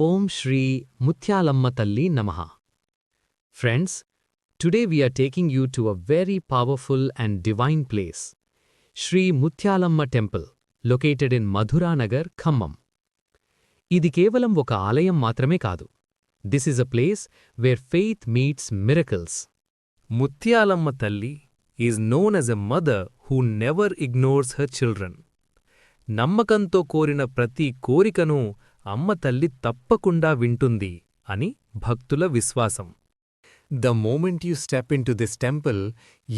Om Shri Mutyalamma Talli Namaha. Friends, today we are taking you to a very powerful and divine place, Shri Mutyalamma Temple, located in Madhura Nagar, Khammam. ఇది కేవలం ఒక ఆలయం మాత్రమే కాదు. This is a place where faith meets miracles. Mutyalamma Talli is known as a mother who never ignores her children. నమ్మకంతో కోరిన ప్రతి కోరికను అమ్మ తల్లి తప్పకుండా వింటుంది అని భక్తుల విశ్వాసం. The moment you step into this temple,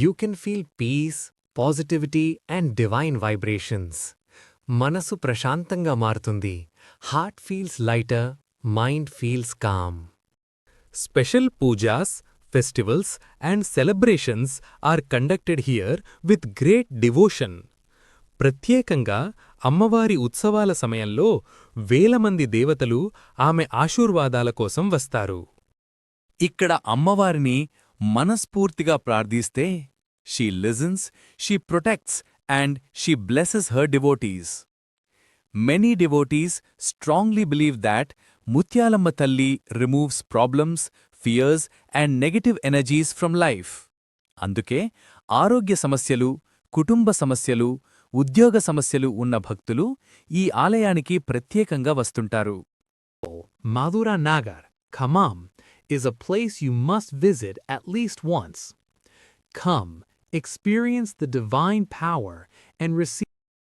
you can feel peace, positivity and divine vibrations. మనసు ప్రశాంతంగా మారుతుంది. Heart feels lighter, mind feels calm. Special pujas, festivals and celebrations are conducted here with great devotion. ప్రత్యేకంగా అమ్మవారి ఉత్సవాల సమయంలో వేలమంది దేవతలు ఆమె ఆశీర్వాదాల కోసం వస్తారు. ఇక్కడ అమ్మవారిని మనస్ఫూర్తిగా ప్రార్థిస్తే she listens, she protects and she blesses her devotees. Many devotees strongly believe that Mutyalamma Talli removes problems, fears and negative energies from life. అందుకే ఆరోగ్య సమస్యలు, కుటుంబ సమస్యలు, ఉద్యోగ సమస్యలు ఉన్న భక్తులు ఈ ఆలయానికి ప్రత్యేకంగా వస్తుంటారు. Madhura Nagar, Khammam, is a place you must visit at least once. Come, experience the divine power and receive